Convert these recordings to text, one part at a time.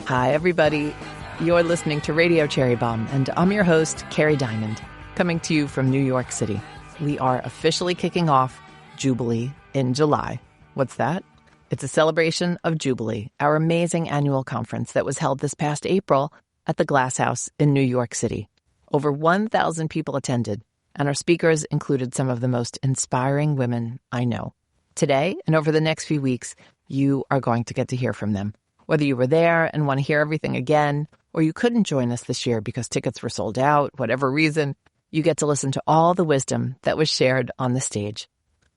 Hi, everybody. You're listening to Radio Cherry Bombe, and I'm your host, Kerry Diamond, coming to you from New York City. We are officially kicking off Jubilee in July. What's that? It's a celebration of Jubilee, our amazing annual conference that was held this past April at the Glass House in New York City. Over 1,000 people attended, and our speakers included some of the most inspiring women I know. Today, and over the next few weeks, you are going to get to hear from them. Whether you were there and want to hear everything again, or you couldn't join us this year because tickets were sold out, whatever reason, you get to listen to all the wisdom that was shared on the stage.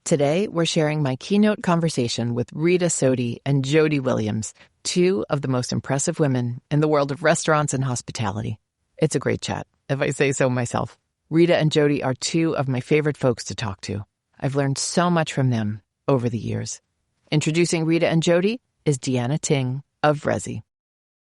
Today, we're sharing my keynote conversation with Rita Sodi and Jody Williams, two of the most impressive women in the world of restaurants and hospitality. It's a great chat, if I say so myself. Rita and Jody are two of my favorite folks to talk to. I've learned so much from them over the years. Introducing Rita and Jody is Deanna Ting of Resy.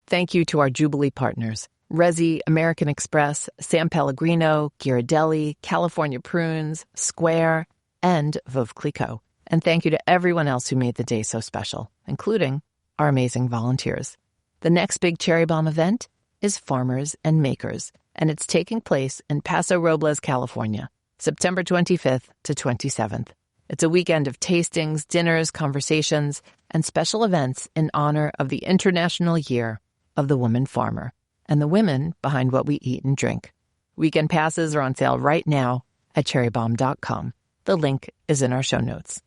Thank you to our Jubilee partners, Resy, American Express, San Pellegrino, Ghirardelli, California Prunes, Square, and Veuve Clicquot. And thank you to everyone else who made the day so special, including our amazing volunteers. The next big Cherry Bombe event is Farmers and Makers, and it's taking place in Paso Robles, California, September 25th to 27th. It's a weekend of tastings, dinners, conversations, and special events in honor of the International Year of the Woman Farmer and the women behind what we eat and drink. Weekend passes are on sale right now at cherrybombe.com. The link is in our show notes.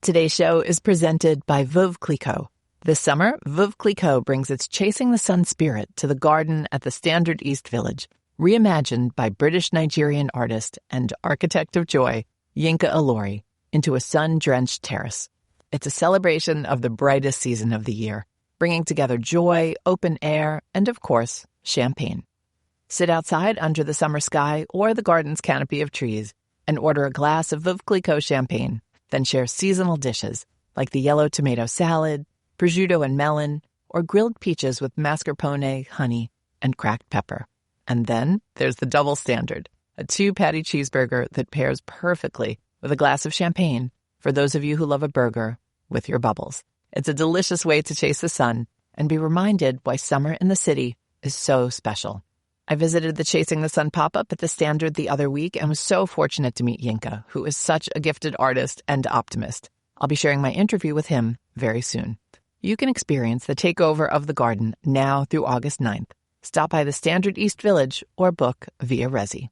Today's show is presented by Veuve Clicquot. This summer, Veuve Clicquot brings its Chasing the Sun spirit to the garden at the Standard East Village, reimagined by British-Nigerian artist and architect of joy, Yinka Alori, into a sun-drenched terrace. It's a celebration of the brightest season of the year, bringing together joy, open air, and, of course, champagne. Sit outside under the summer sky or the garden's canopy of trees and order a glass of Veuve Clicquot champagne, then share seasonal dishes like the yellow tomato salad, prosciutto and melon, or grilled peaches with mascarpone, honey, and cracked pepper. And then there's the double standard, a 2-patty cheeseburger that pairs perfectly with a glass of champagne for those of you who love a burger with your bubbles. It's a delicious way to chase the sun and be reminded why summer in the city is so special. I visited the Chasing the Sun pop-up at the Standard the other week and was so fortunate to meet Yinka, who is such a gifted artist and optimist. I'll be sharing my interview with him very soon. You can experience the takeover of the garden now through August 9th. Stop by the Standard East Village or book via Resy.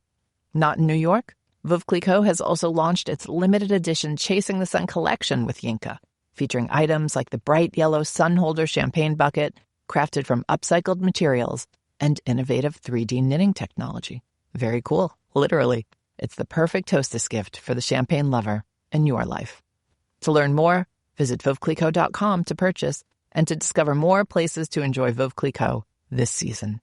Not in New York? Veuve Clicquot has also launched its limited edition Chasing the Sun collection with Yinka, featuring items like the bright yellow sunholder champagne bucket, crafted from upcycled materials, and innovative 3D knitting technology. Very cool, literally. It's the perfect hostess gift for the champagne lover in your life. To learn more, visit VeuveClicquot.com to purchase and to discover more places to enjoy Veuve Clicquot this season.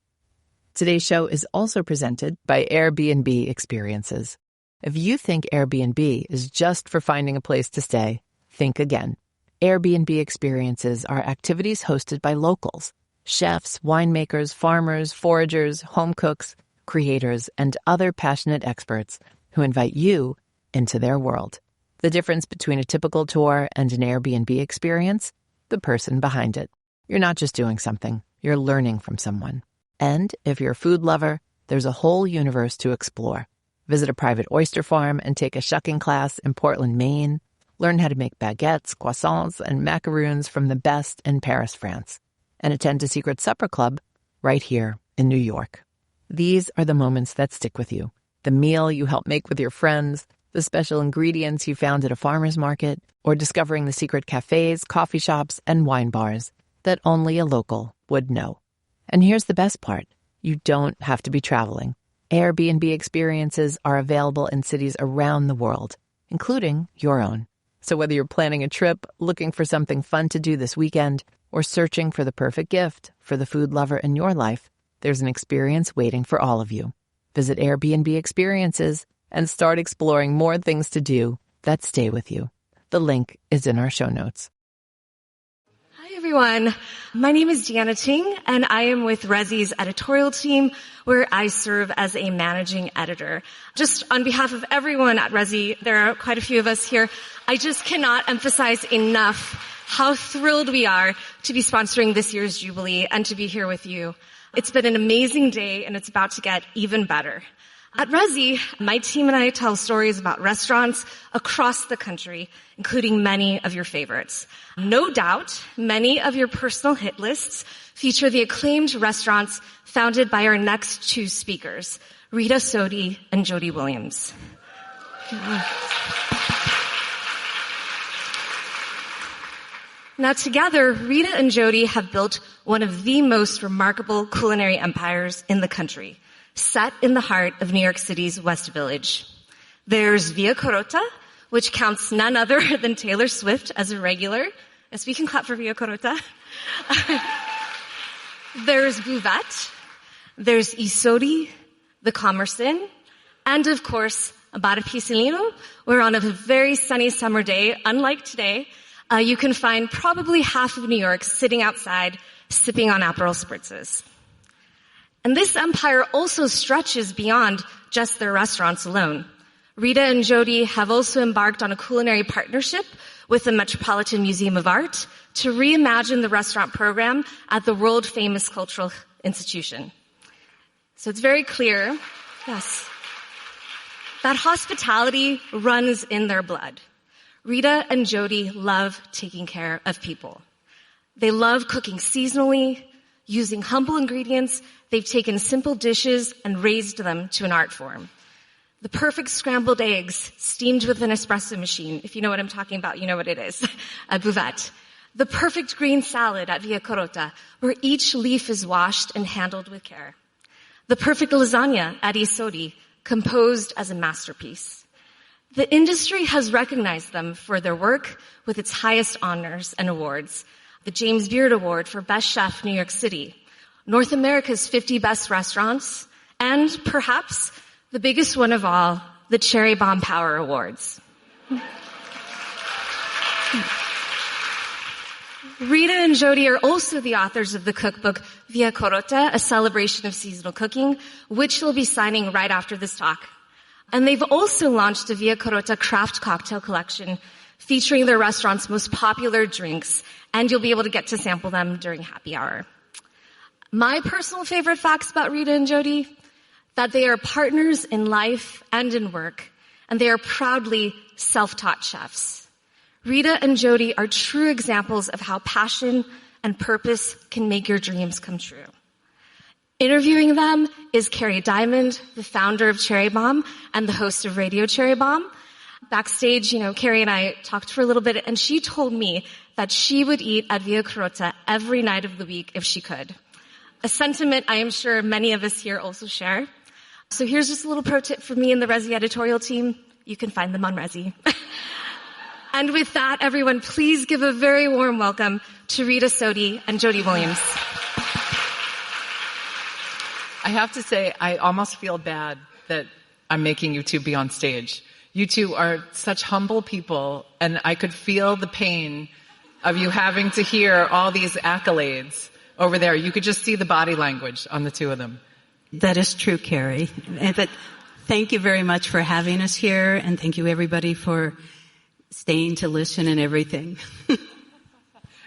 Today's show is also presented by Airbnb Experiences. If you think Airbnb is just for finding a place to stay, think again. Airbnb Experiences are activities hosted by locals, chefs, winemakers, farmers, foragers, home cooks, creators, and other passionate experts who invite you into their world. The difference between a typical tour and an Airbnb experience? The person behind it. You're not just doing something, you're learning from someone. And if you're a food lover, there's a whole universe to explore. Visit a private oyster farm and take a shucking class in Portland, Maine. Learn how to make baguettes, croissants, and macaroons from the best in Paris, France. And attend a secret supper club right here in New York. These are the moments that stick with you. The meal you help make with your friends, the special ingredients you found at a farmer's market, or discovering the secret cafes, coffee shops, and wine bars that only a local would know. And here's the best part. You don't have to be traveling. Airbnb Experiences are available in cities around the world, including your own. So whether you're planning a trip, looking for something fun to do this weekend, or searching for the perfect gift for the food lover in your life, there's an experience waiting for all of you. Visit Airbnb Experiences and start exploring more things to do that stay with you. The link is in our show notes. Hi, everyone. My name is Deanna Ting, and I am with Resy's editorial team, where I serve as a managing editor. Just on behalf of everyone at Resy, there are quite a few of us here, I just cannot emphasize enough how thrilled we are to be sponsoring this year's Jubilee and to be here with you. It's been an amazing day, and it's about to get even better. At Resy, my team and I tell stories about restaurants across the country, including many of your favorites. No doubt, many of your personal hit lists feature the acclaimed restaurants founded by our next two speakers, Rita Sodi and Jody Williams. Now together, Rita and Jody have built one of the most remarkable culinary empires in the country, set in the heart of New York City's West Village. There's Via Carota, which counts none other than Taylor Swift as a regular. Yes, we can clap for Via Carota. There's Buvette. There's Sodi, the Commerce Inn, and of course, Bar Pisellino, where on a very sunny summer day, unlike today, you can find probably half of New York sitting outside, sipping on Aperol spritzes. And this empire also stretches beyond just their restaurants alone. Rita and Jody have also embarked on a culinary partnership with the Metropolitan Museum of Art to reimagine the restaurant program at the world-famous cultural institution. So it's very clear, yes, that hospitality runs in their blood. Rita and Jody love taking care of people. They love cooking seasonally, using humble ingredients. They've taken simple dishes and raised them to an art form. The perfect scrambled eggs steamed with an espresso machine. If you know what I'm talking about, you know what it is. A Buvette. The perfect green salad at Via Carota, where each leaf is washed and handled with care. The perfect lasagna at Sodi, composed as a masterpiece. The industry has recognized them for their work with its highest honors and awards. The James Beard Award for Best Chef New York City, North America's 50 Best Restaurants, and perhaps the biggest one of all, the Cherry Bombe Power Awards. Rita and Jody are also the authors of the cookbook Via Carota, a celebration of seasonal cooking, which we'll be signing right after this talk. And they've also launched a Via Carota Craft Cocktail collection featuring their restaurant's most popular drinks, and you'll be able to get to sample them during happy hour. My personal favorite facts about Rita and Jody, that they are partners in life and in work, and they are proudly self-taught chefs. Rita and Jody are true examples of how passion and purpose can make your dreams come true. Interviewing them is Kerry Diamond, the founder of Cherry Bombe and the host of Radio Cherry Bombe. Backstage, Kerry and I talked for a little bit, and she told me that she would eat at Via Carota every night of the week if she could. A sentiment I am sure many of us here also share. So here's just a little pro tip for me and the Resy editorial team. You can find them on Resy. And with that, everyone, please give a very warm welcome to Rita Sodi and Jody Williams. I have to say, I almost feel bad that I'm making you two be on stage. You two are such humble people, and I could feel the pain of you having to hear all these accolades over there. You could just see the body language on the two of them. That is true, Kerry. But thank you very much for having us here, and thank you everybody for staying to listen and everything.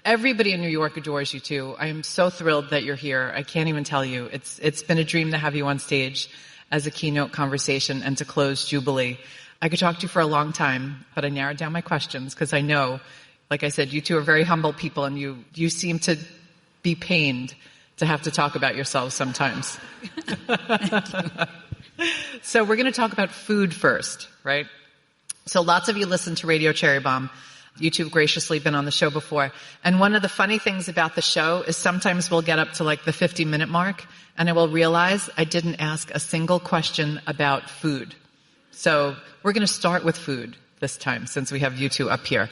Everybody in New York adores you too. I am so thrilled that you're here. I can't even tell you. It's been a dream to have you on stage as a keynote conversation and to close Jubilee. I could talk to you for a long time, but I narrowed down my questions because I know, like I said, you two are very humble people, and you seem to be pained to have to talk about yourselves sometimes. So we're going to talk about food first, right? So lots of you listen to Radio Cherry Bombe. You two have graciously been on the show before. And one of the funny things about the show is sometimes we'll get up to like the 50-minute mark, and I will realize I didn't ask a single question about food. So we're going to start with food this time, since we have you two up here.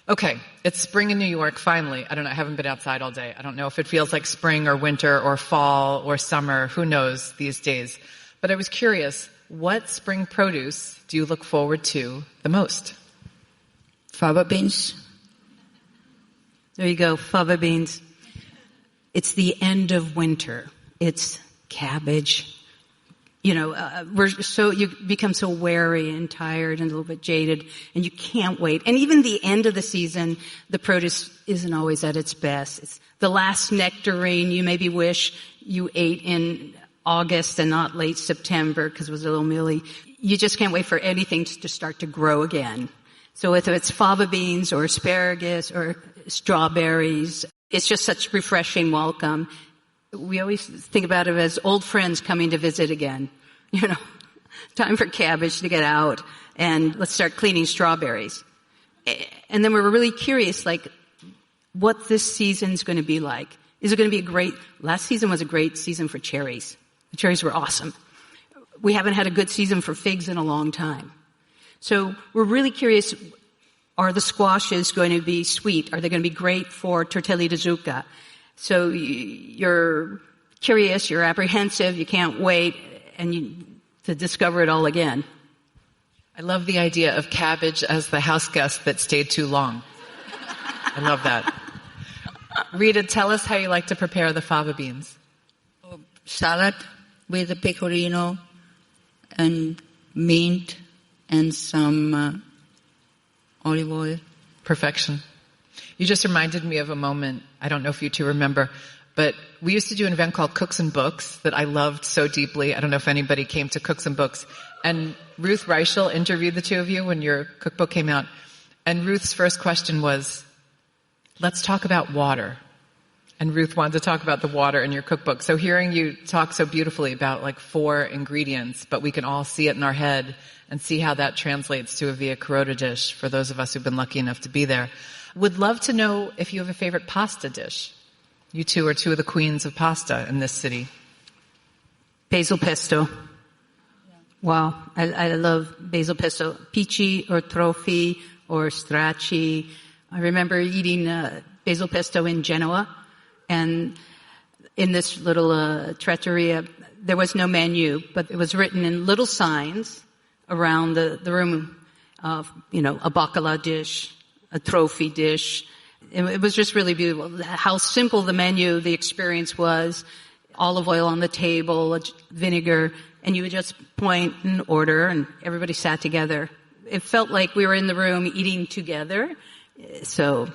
Okay, it's spring in New York, finally. I don't know, I haven't been outside all day. I don't know if it feels like spring or winter or fall or summer. Who knows these days? But I was curious, what spring produce do you look forward to the most? Fava beans. There you go, fava beans. It's the end of winter. It's cabbage, you become so wary and tired and a little bit jaded, and you can't wait. And even the end of the season, the produce isn't always at its best. It's the last nectarine you maybe wish you ate in August and not late September because it was a little mealy. You just can't wait for anything to start to grow again. So whether it's fava beans or asparagus or strawberries, it's just such refreshing welcome. We always think about it as old friends coming to visit again. Time for cabbage to get out and let's start cleaning strawberries. And then we were really curious, what this season's going to be like. Is it going to be last season was a great season for cherries. The cherries were awesome. We haven't had a good season for figs in a long time. So we're really curious, are the squashes going to be sweet? Are they going to be great for tortelli di zucca? So you're curious, you're apprehensive, you can't wait to discover it all again. I love the idea of cabbage as the house guest that stayed too long. I love that. Rita, tell us how you like to prepare the fava beans. Salad with the pecorino and mint and some olive oil. Perfection. You just reminded me of a moment, I don't know if you two remember, but we used to do an event called Cooks and Books that I loved so deeply. I don't know if anybody came to Cooks and Books. And Ruth Reichel interviewed the two of you when your cookbook came out. And Ruth's first question was, let's talk about water. And Ruth wanted to talk about the water in your cookbook. So hearing you talk so beautifully about 4 ingredients, but we can all see it in our head and see how that translates to a Via Carota dish for those of us who've been lucky enough to be there. Would love to know if you have a favorite pasta dish. You two are two of the queens of pasta in this city. Basil pesto. Wow, I love basil pesto. Pici or trofi or stracci. I remember eating basil pesto in Genoa, and in this little trattoria, there was no menu, but it was written in little signs around the room, a bacala dish, a trophy dish. It was just really beautiful. How simple the menu, the experience was. Olive oil on the table, vinegar, and you would just point and order, and everybody sat together. It felt like we were in the room eating together. So,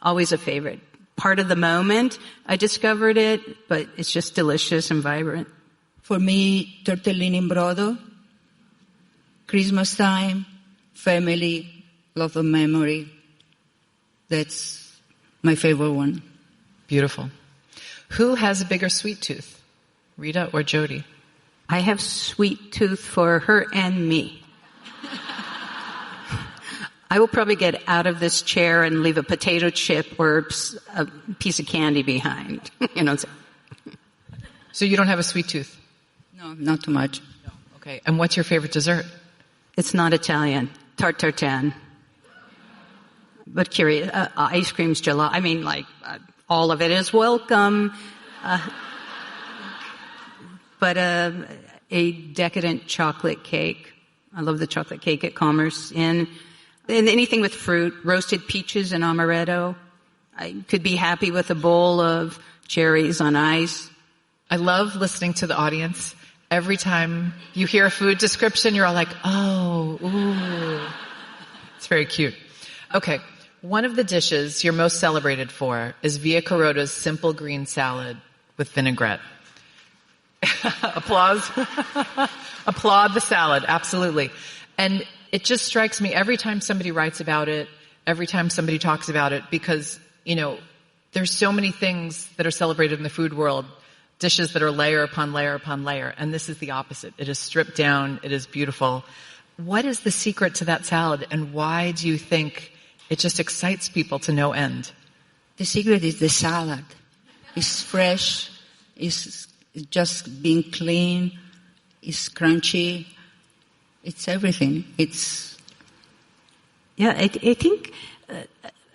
always a favorite. Part of the moment, I discovered it, but it's just delicious and vibrant. For me, tortellini in brodo, Christmas time, family, love and memory. That's my favorite one. Beautiful. Who has a bigger sweet tooth, Rita or Jody? I have sweet tooth for her and me. I will probably get out of this chair and leave a potato chip or a piece of candy behind. So you don't have a sweet tooth? No, not too much. No. Okay. And what's your favorite dessert? It's not Italian. Tarte tartane. But curious, ice cream's gelato. All of it is welcome. But a decadent chocolate cake. I love the chocolate cake at Commerce Inn. And anything with fruit, roasted peaches and amaretto. I could be happy with a bowl of cherries on ice. I love listening to the audience. Every time you hear a food description, you're all like, oh, ooh. It's very cute. Okay. One of the dishes you're most celebrated for is Via Carota's simple green salad with vinaigrette. Applause. Applaud the salad. Absolutely. And it just strikes me every time somebody writes about it, every time somebody talks about it, because, there's so many things that are celebrated in the food world, dishes that are layer upon layer upon layer, and this is the opposite. It is stripped down. It is beautiful. What is the secret to that salad, and why do you think it just excites people to no end? The secret is the salad. It's fresh. It's just being clean. It's crunchy. It's everything. I think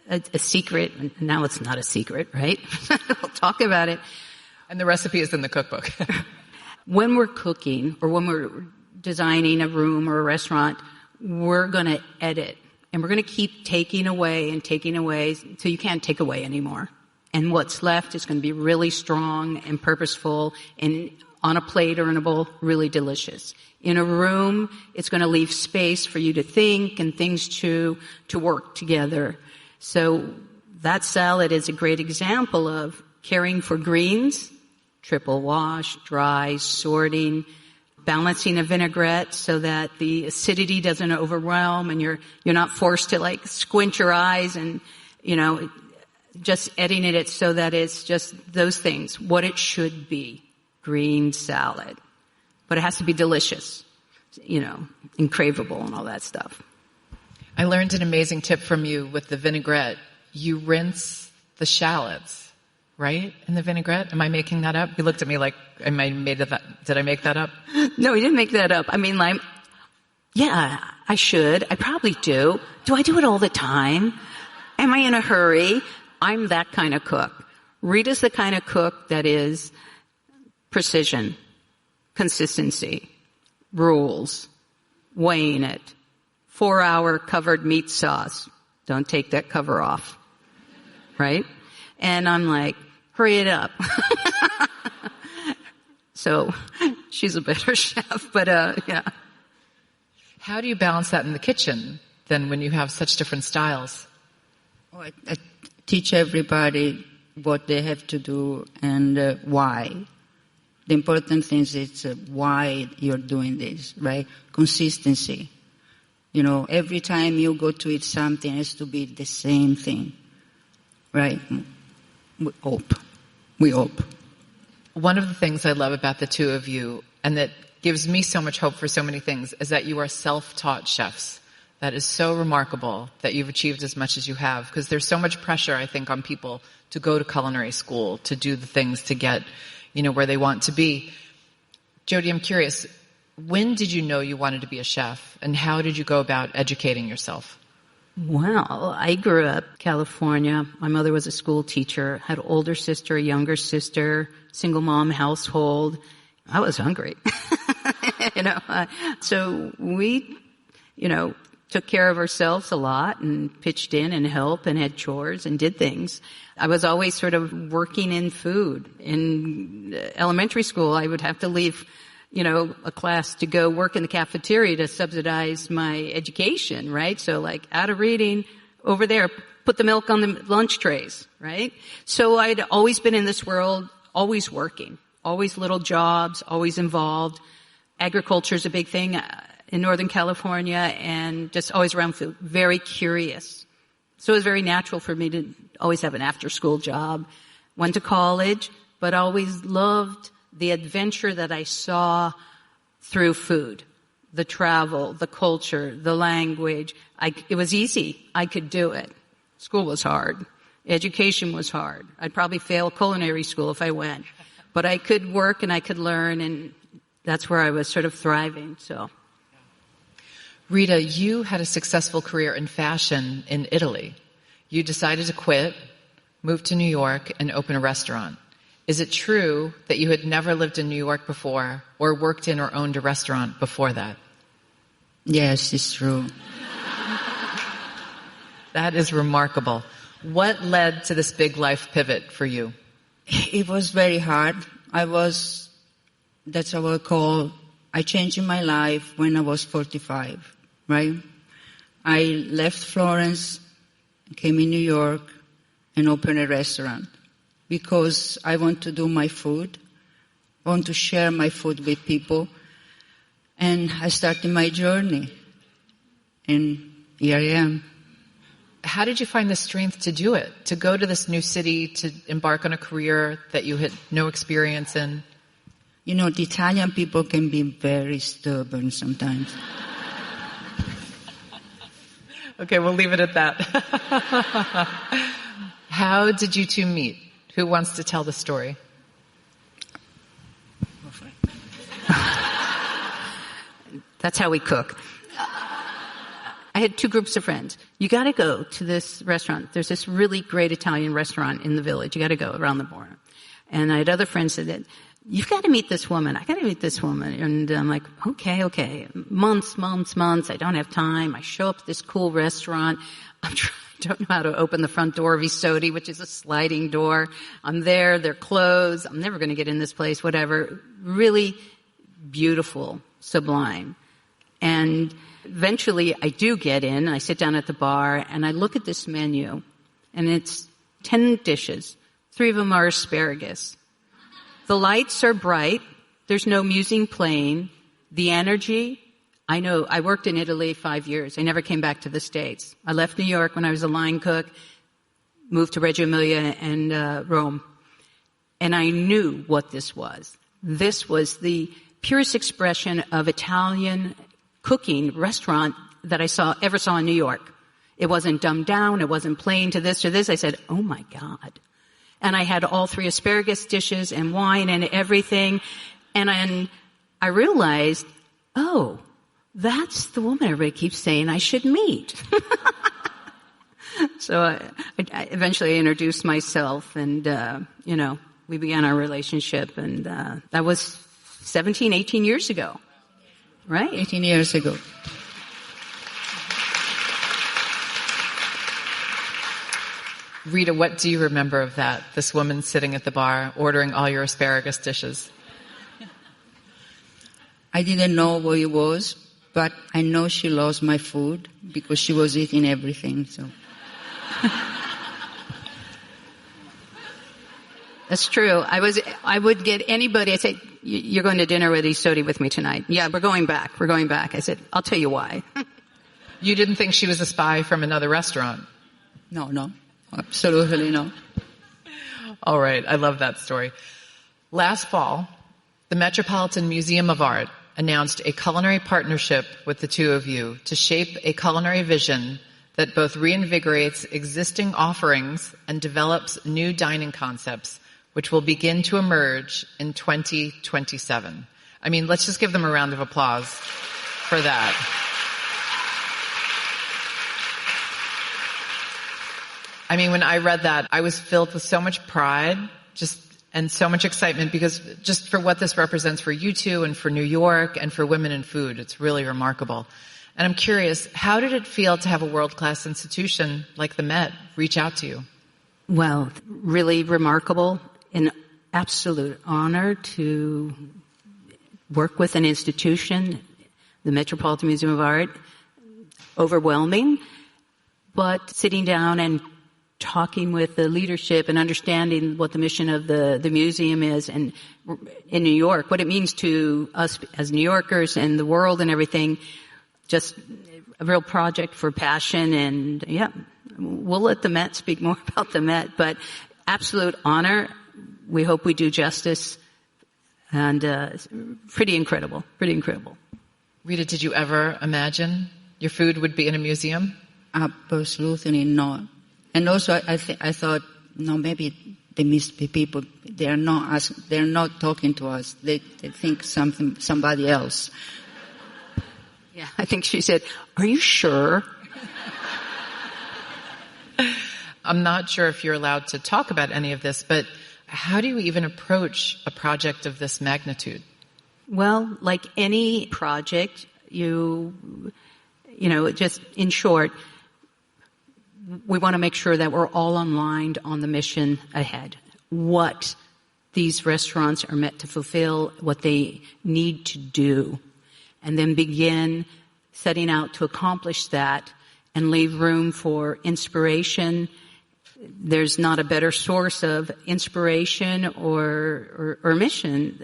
a secret, now it's not a secret, right? We'll talk about it. And the recipe is in the cookbook. When we're cooking or when we're designing a room or a restaurant, we're going to edit. And we're going to keep taking away until you can't take away anymore. And what's left is going to be really strong and purposeful and On a plate or in a bowl, really delicious. In a room, it's going to leave space for you to think and things to work together. So that salad is a great example of caring for greens, triple wash, dry, sorting, balancing a vinaigrette so that the acidity doesn't overwhelm and you're not forced to like squint your eyes and, just editing it so that it's just those things, what it should be. Green salad. But it has to be delicious, and craveable and all that stuff. I learned an amazing tip from you with the vinaigrette. You rinse the shallots, right? In the vinaigrette? Am I making that up? You looked at me like, did I make that up? No, you didn't make that up. I mean, yeah, I should. I probably do. Do I do it all the time? Am I in a hurry? I'm that kind of cook. Rita's the kind of cook that is precision, consistency, rules, weighing it, 4-hour covered meat sauce. Don't take that cover off. Right? And I'm like, hurry it up. So she's a better chef, but yeah. How do you balance that in the kitchen then when you have such different styles? Oh, I teach everybody what they have to do and why. The important thing is why you're doing this, right? Consistency. Every time you go to eat something, it has to be the same thing, right? We hope. One of the things I love about the two of you, and that gives me so much hope for so many things, is that you are self-taught chefs. That is so remarkable that you've achieved as much as you have, because there's so much pressure, I think, on people to go to culinary school, to do the things to get where they want to be. Jody, I'm curious, when did you know you wanted to be a chef, and how did you go about educating yourself? Well, I grew up in California. My mother was a school teacher, had an older sister, a younger sister, single mom household. I was hungry. So we, took care of ourselves a lot and pitched in and helped and had chores and did things. I was always sort of working in food. In elementary school, I would have to leave, a class to go work in the cafeteria to subsidize my education, right? So like out of reading, over there, put the milk on the lunch trays, right? So I'd always been in this world, always working, always little jobs, always involved. Agriculture is a big thing in Northern California and just always around food. Very curious. So it was very natural for me to always have an after-school job. Went to college, but always loved the adventure that I saw through food. The travel, the culture, the language. It was easy. I could do it. School was hard. Education was hard. I'd probably fail culinary school if I went. But I could work and I could learn, and that's where I was sort of thriving, so. Rita, you had a successful career in fashion in Italy. You decided to quit, move to New York, and open a restaurant. Is it true that you had never lived in New York before or worked in or owned a restaurant before that? Yes, it's true. That is remarkable. What led to this big life pivot for you? It was very hard. That's what I call, I changed my life when I was 45, right? I left Florence, came in New York, and opened a restaurant because I want to do my food. I want to share my food with people. And I started my journey. And here I am. How did you find the strength to do it? To go to this new city, to embark on a career that you had no experience in? The Italian people can be very stubborn sometimes. Okay, we'll leave it at that. How did you two meet? Who wants to tell the story? That's how we cook. I had two groups of friends. You got to go to this restaurant. There's this really great Italian restaurant in the village. You got to go around the corner. And I had other friends that you've got to meet this woman. I got to meet this woman. And I'm like, okay. Months. I don't have time. I show up at this cool restaurant. I don't know how to open the front door of Via Sodi, which is a sliding door. I'm there. They're closed. I'm never going to get in this place, whatever. Really beautiful, sublime. And eventually I do get in. I sit down at the bar and I look at this menu and it's 10 dishes. 3 of them are asparagus. The lights are bright. There's no music playing. The energy, I know, I worked in Italy 5 years. I never came back to the States. I left New York when I was a line cook, moved to Reggio Emilia and Rome. And I knew what this was. This was the purest expression of Italian cooking restaurant that I ever saw in New York. It wasn't dumbed down. It wasn't playing to this or this. I said, oh my God. And I had all 3 asparagus dishes and wine and everything. And I realized, oh, that's the woman everybody keeps saying I should meet. So I eventually introduced myself and, we began our relationship. And that was 17, 18 years ago. Right? 18 years ago. Rita, what do you remember of that? This woman sitting at the bar ordering all your asparagus dishes. I didn't know what it was, but I know she loves my food because she was eating everything. So that's true. I would get anybody. I'd say, "You're going to dinner with Sodi with me tonight." Yeah, we're going back. I said, "I'll tell you why." You didn't think she was a spy from another restaurant? No. Absolutely no. All right. I love that story. Last fall, the Metropolitan Museum of Art announced a culinary partnership with the two of you to shape a culinary vision that both reinvigorates existing offerings and develops new dining concepts, which will begin to emerge in 2027. I mean, let's just give them a round of applause for that. I mean, when I read that, I was filled with so much pride, and so much excitement because just for what this represents for you two and for New York and for women in food, it's really remarkable. And I'm curious, how did it feel to have a world-class institution like the Met reach out to you? Well, really remarkable. An absolute honor to work with an institution, the Metropolitan Museum of Art. Overwhelming, but sitting down and talking with the leadership and understanding what the mission of the museum is, and in New York, what it means to us as New Yorkers and the world and everything, just a real project for passion. And yeah, we'll let the Met speak more about the Met, but absolute honor. We hope we do justice, and pretty incredible. Rita, did you ever imagine your food would be in a museum? Absolutely not. And also, I thought, no, maybe they must be people. They're not talking to us. They think somebody else. Yeah, I think she said, "Are you sure?" I'm not sure if you're allowed to talk about any of this, but how do you even approach a project of this magnitude? Well, like any project, just in short, we want to make sure that we're all aligned on the mission ahead. What these restaurants are meant to fulfill, what they need to do, and then begin setting out to accomplish that and leave room for inspiration. There's not a better source of inspiration or mission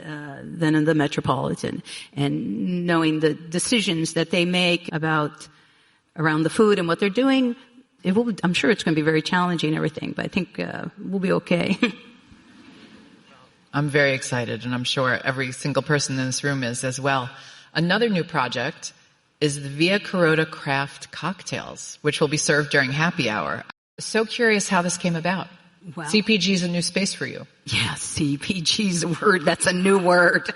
than in the Metropolitan. And knowing the decisions that they make around the food and what they're doing, I'm sure it's going to be very challenging and everything, but I think we'll be okay. I'm very excited, and I'm sure every single person in this room is as well. Another new project is the Via Carota Craft Cocktails, which will be served during happy hour. So curious how this came about. Well, CPG is a new space for you. Yeah, CPG is a word. That's a new word.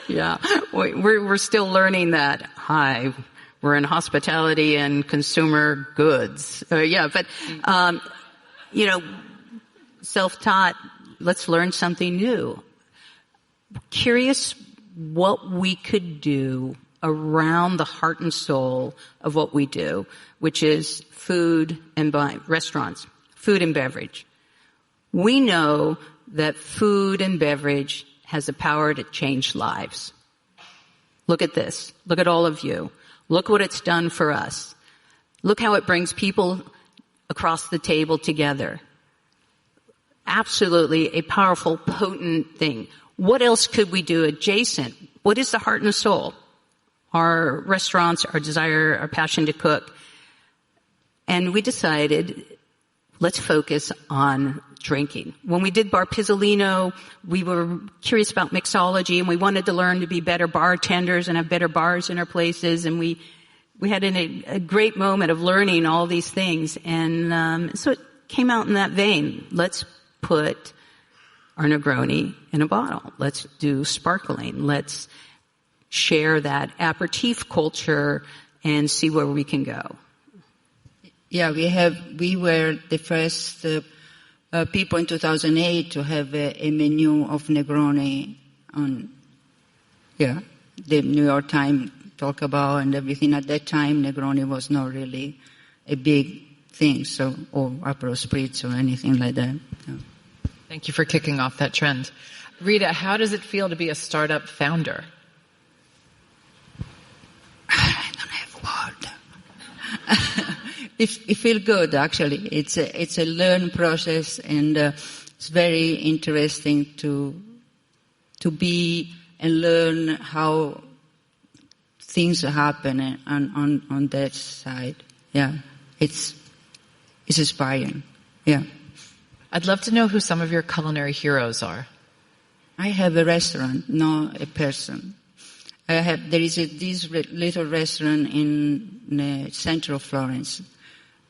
Yeah, we're still learning that. Hi, we're in hospitality and consumer goods. But self-taught, Let's learn something new. Curious what we could do around the heart and soul of what we do, which is food and restaurants, food and beverage. We know that food and beverage has the power to change lives. Look at this. Look at all of you. Look what it's done for us. Look how it brings people across the table together. Absolutely a powerful, potent thing. What else could we do adjacent? What is the heart and soul? Our restaurants, our desire, our passion to cook. And we decided, let's focus on drinking. When we did Bar Pisellino, we were curious about mixology, and we wanted to learn to be better bartenders and have better bars in our places. And we had a great moment of learning all these things. And so it came out in that vein. Let's put our Negroni in a bottle. Let's do sparkling. Let's share that aperitif culture and see where we can go. Yeah, we were the first people in 2008 to have a menu of Negroni on, the New York Times talk about and everything. At that time, Negroni was not really a big thing, so, or Aperol Spritz or anything like that. Yeah. Thank you for kicking off that trend. Rita, how does it feel to be a startup founder? I don't have word. It feels good, actually. It's a learn process, and it's very interesting to be and learn how things happen on that side. Yeah, it's inspiring. Yeah. I'd love to know who some of your culinary heroes are. I have a restaurant, not a person. There is this little restaurant in the center of Florence.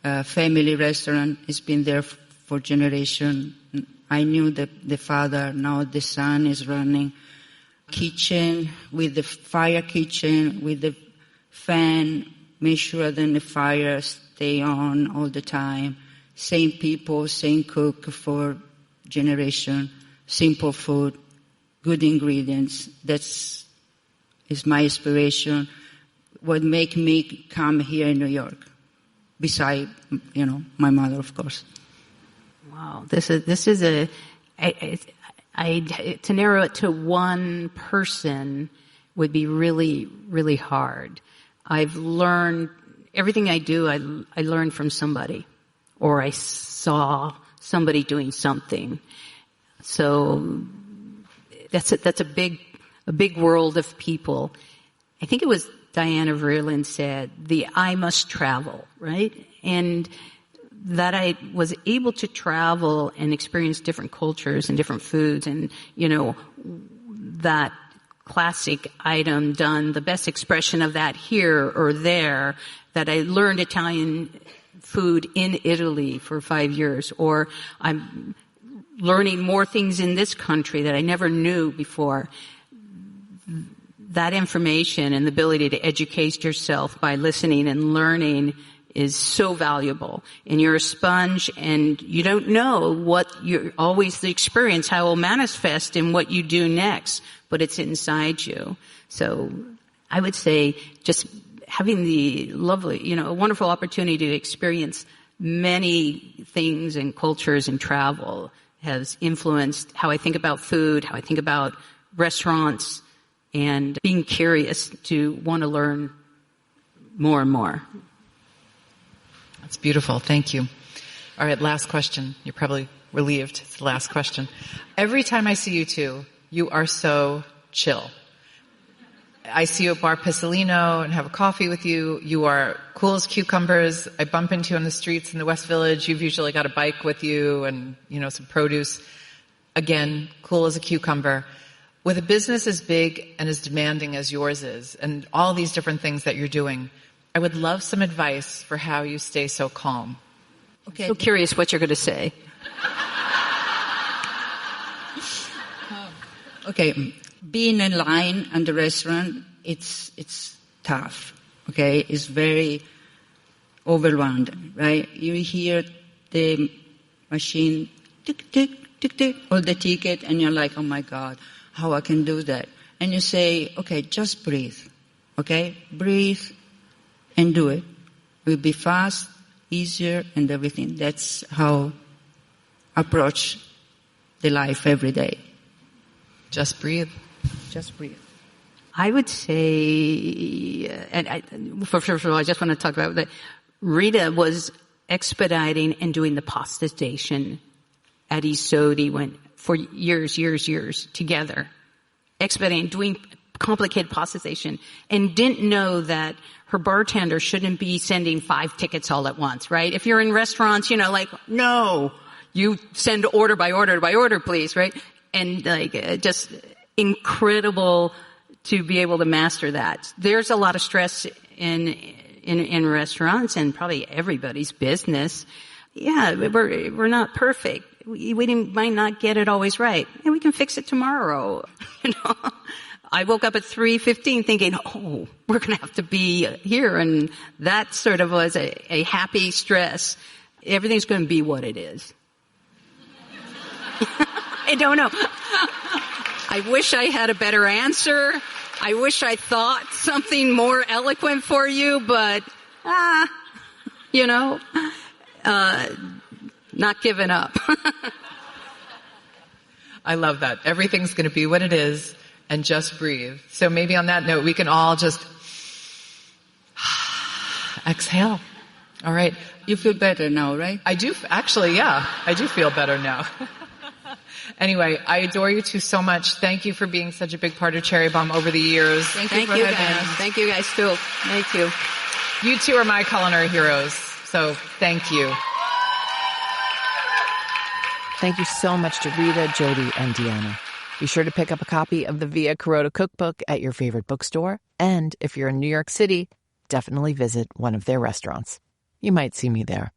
A family restaurant. It's been there for generations. I knew the father. Now the son is running. Kitchen with the fire kitchen with the fan. Make sure that the fire stay on all the time. Same people, same cook for generation. Simple food, good ingredients. That's is my inspiration. What make me come here in New York, beside my mother, of course. Wow, this is to narrow it to one person would be really, really hard. I've learned everything I do. I learned from somebody, or I saw somebody doing something. So that's a big world of people. I think it was Diana Vreeland said, the eye must travel, right? And that I was able to travel and experience different cultures and different foods, and, that classic item done, the best expression of that here or there, that I learned Italian food in Italy for 5 years, or I'm learning more things in this country that I never knew before. That information and the ability to educate yourself by listening and learning is so valuable. And you're a sponge, and you don't know what you're always the experience, how it will manifest in what you do next, but it's inside you. So I would say just having the lovely, a wonderful opportunity to experience many things and cultures and travel has influenced how I think about food, how I think about restaurants, and being curious to want to learn more and more. That's beautiful. Thank you. All right, last question. You're probably relieved. It's the last question. Every time I see you two, you are so chill. I see you at Bar Pisellino and have a coffee with you. You are cool as cucumbers. I bump into you on the streets in the West Village. You've usually got a bike with you and, some produce. Again, cool as a cucumber. With a business as big and as demanding as yours is, and all these different things that you're doing, I would love some advice for how you stay so calm. Okay. I'm so curious what you're going to say. Okay. Being in line at the restaurant, it's tough. Okay. It's very overwhelming, right? You hear the machine tick, tick, tick, tick, all the ticket, and you're like, oh my God, how I can do that? And you say, okay, just breathe. Okay? Breathe and do it. It will be fast, easier, and everything. That's how I approach the life every day. Just breathe. Just breathe. I would say, first of all, I just want to talk about that. Rita was expediting and doing the pasta station at Sodi for years together. Expediting, doing complicated pasta station, and didn't know that her bartender shouldn't be sending 5 tickets all at once, right? If you're in restaurants, no, you send order by order, please, right? And just incredible to be able to master that. There's a lot of stress in restaurants and probably everybody's business. Yeah, we're not perfect. We might not get it always right, and we can fix it tomorrow. I woke up at 3:15 thinking, oh, we're going to have to be here, and that sort of was a happy stress. Everything's going to be what it is. I don't know. I wish I had a better answer. I wish I thought something more eloquent for you, but, not giving up. I love that. Everything's going to be what it is, and just breathe. So maybe on that note, we can all just exhale. All right. You feel better now, right? I do. Actually, yeah. I do feel better now. Anyway, I adore you two so much. Thank you for being such a big part of Cherry Bombe over the years. Thank you guys. Thank you guys too. Thank you. You two are my culinary heroes. So thank you. Thank you so much to Rita, Jody, and Deanna. Be sure to pick up a copy of the Via Carota cookbook at your favorite bookstore. And if you're in New York City, definitely visit one of their restaurants. You might see me there.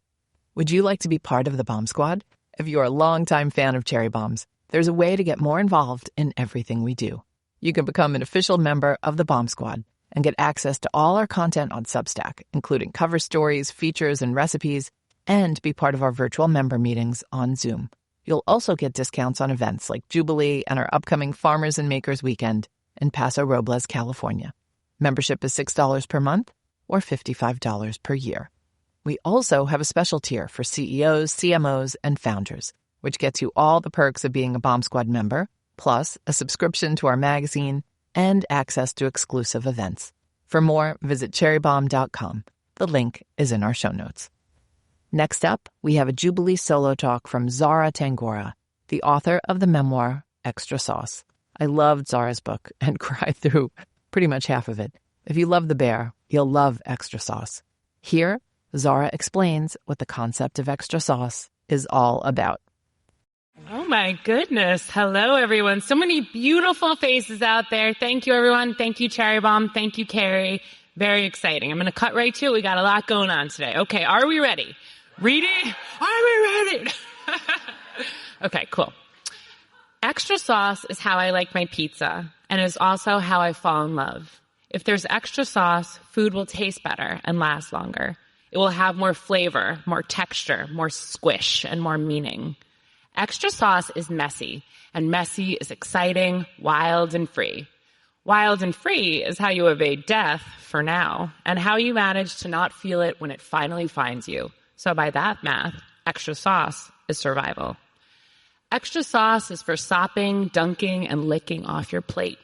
Would you like to be part of the Bombe Squad? If you're a longtime fan of Cherry Bombes, there's a way to get more involved in everything we do. You can become an official member of the Bombe Squad and get access to all our content on Substack, including cover stories, features, and recipes, and be part of our virtual member meetings on Zoom. You'll also get discounts on events like Jubilee and our upcoming Farmers and Makers Weekend in Paso Robles, California. Membership is $6 per month or $55 per year. We also have a special tier for CEOs, CMOs, and founders, which gets you all the perks of being a Bombe Squad member, plus a subscription to our magazine and access to exclusive events. For more, visit cherrybombe.com. The link is in our show notes. Next up, we have a Jubilee solo talk from Zahra Tangorra, the author of the memoir Extra Sauce. I loved Zahra's book and cried through pretty much half of it. If you love the bear, you'll love Extra Sauce. Here, Zahra explains what the concept of extra sauce is all about. Oh my goodness. Hello, everyone. So many beautiful faces out there. Thank you, everyone. Thank you, Cherry Bombe. Thank you, Kerry. Very exciting. I'm going to cut right to it. We got a lot going on today. Okay, are we ready? Ready? Are we ready? Okay, cool. Extra sauce is how I like my pizza, and is also how I fall in love. If there's extra sauce, food will taste better and last longer. It will have more flavor, more texture, more squish, and more meaning. Extra sauce is messy, and messy is exciting, wild, and free. Wild and free is how you evade death for now, and how you manage to not feel it when it finally finds you. So by that math, extra sauce is survival. Extra sauce is for sopping, dunking, and licking off your plate.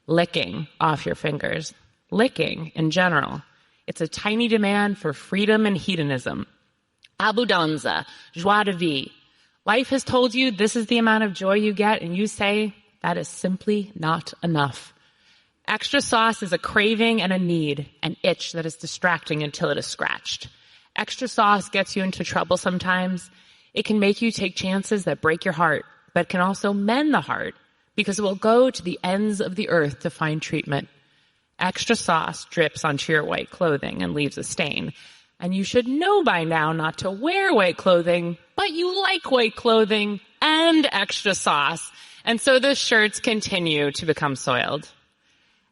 Licking off your fingers. Licking in general. It's a tiny demand for freedom and hedonism. Abundanza, joie de vivre. Life has told you this is the amount of joy you get, and you say that is simply not enough. Extra sauce is a craving and a need, an itch that is distracting until it is scratched. Extra sauce gets you into trouble sometimes. It can make you take chances that break your heart, but can also mend the heart because it will go to the ends of the earth to find treatment. Extra sauce drips onto your white clothing and leaves a stain. And you should know by now not to wear white clothing, but you like white clothing and extra sauce. And so the shirts continue to become soiled.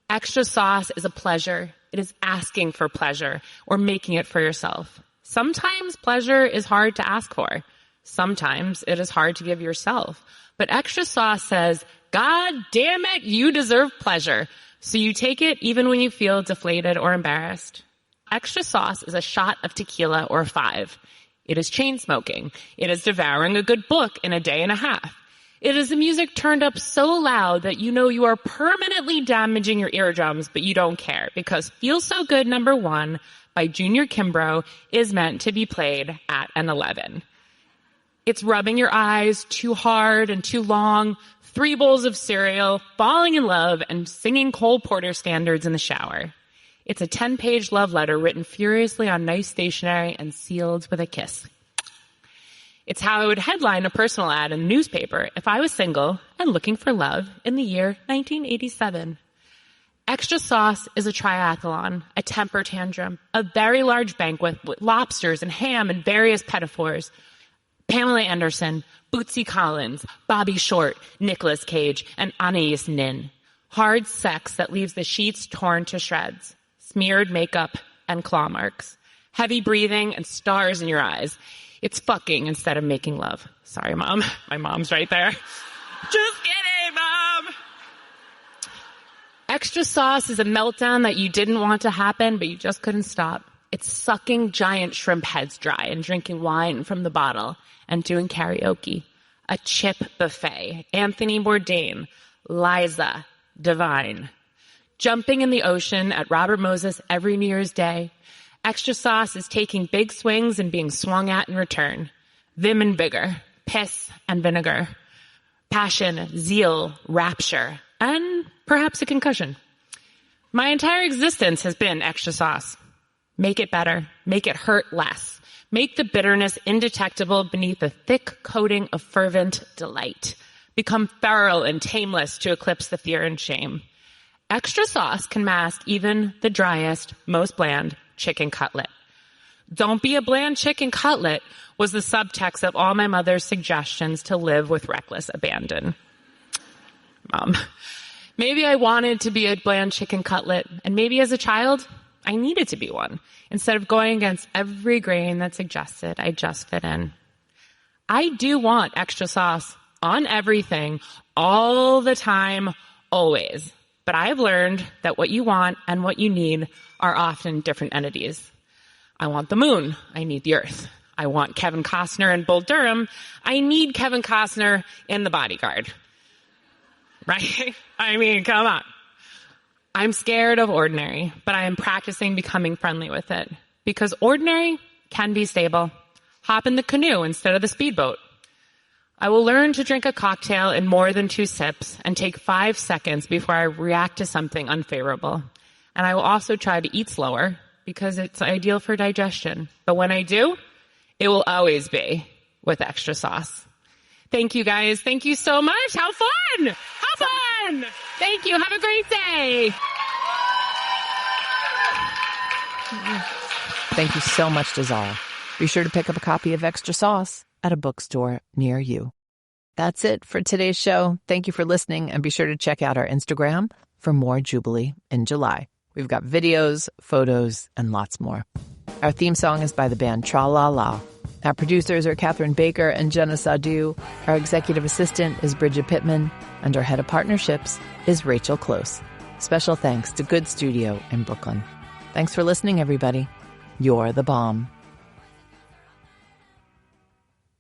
Extra sauce is a pleasure. It is asking for pleasure or making it for yourself. Sometimes pleasure is hard to ask for. Sometimes it is hard to give yourself. But extra sauce says, God damn it, you deserve pleasure. So you take it even when you feel deflated or embarrassed. Extra sauce is a shot of tequila or 5. It is chain smoking. It is devouring a good book in a day and a half. It is the music turned up so loud that you know you are permanently damaging your eardrums, but you don't care because Feel So Good number 1 by Junior Kimbrough is meant to be played at an 11. It's rubbing your eyes too hard and too long, 3 bowls of cereal, falling in love, and singing Cole Porter standards in the shower. It's a 10-page love letter written furiously on nice stationery and sealed with a kiss. It's how I would headline a personal ad in the newspaper if I was single and looking for love in the year 1987. Extra sauce is a triathlon, a temper tantrum, a very large banquet with lobsters and ham and various metaphors. Pamela Anderson, Bootsy Collins, Bobby Short, Nicolas Cage, and Anais Nin. Hard sex that leaves the sheets torn to shreds. Smeared makeup and claw marks. Heavy breathing and stars in your eyes. It's fucking instead of making love. Sorry, Mom. My mom's right there. Just kidding, Mom. Extra sauce is a meltdown that you didn't want to happen, but you just couldn't stop. It's sucking giant shrimp heads dry and drinking wine from the bottle and doing karaoke. A chip buffet. Anthony Bourdain. Liza. Divine. Jumping in the ocean at Robert Moses every New Year's Day. Extra sauce is taking big swings and being swung at in return. Vim and vigor. Piss and vinegar. Passion, zeal, rapture, and perhaps a concussion. My entire existence has been extra sauce. Make it better. Make it hurt less. Make the bitterness indetectable beneath a thick coating of fervent delight. Become feral and tameless to eclipse the fear and shame. Extra sauce can mask even the driest, most bland chicken cutlet. Don't be a bland chicken cutlet was the subtext of all my mother's suggestions to live with reckless abandon. Mom, maybe I wanted to be a bland chicken cutlet, and maybe as a child, I needed to be one. Instead of going against every grain that suggested I just fit in. I do want extra sauce on everything, all the time, always. But I've learned that what you want and what you need are often different entities. I want the moon. I need the earth. I want Kevin Costner in Bull Durham. I need Kevin Costner in The Bodyguard. Right? I mean, come on. I'm scared of ordinary, but I am practicing becoming friendly with it. Because ordinary can be stable. Hop in the canoe instead of the speedboat. I will learn to drink a cocktail in more than 2 sips and take 5 seconds before I react to something unfavorable. And I will also try to eat slower because it's ideal for digestion. But when I do, it will always be with extra sauce. Thank you, guys. Thank you so much. How fun! How fun! Thank you. Have a great day. Thank you so much to Zahra. Be sure to pick up a copy of Extra Sauce at a bookstore near you. That's it for today's show. Thank you for listening, and be sure to check out our Instagram for more Jubilee in July. We've got videos, photos, and lots more. Our theme song is by the band Tra La La. Our producers are Catherine Baker and Jenna Sadu. Our executive assistant is Bridget Pittman, and our head of partnerships is Rachel Close. Special thanks to Good Studio in Brooklyn. Thanks for listening, everybody. You're the bomb.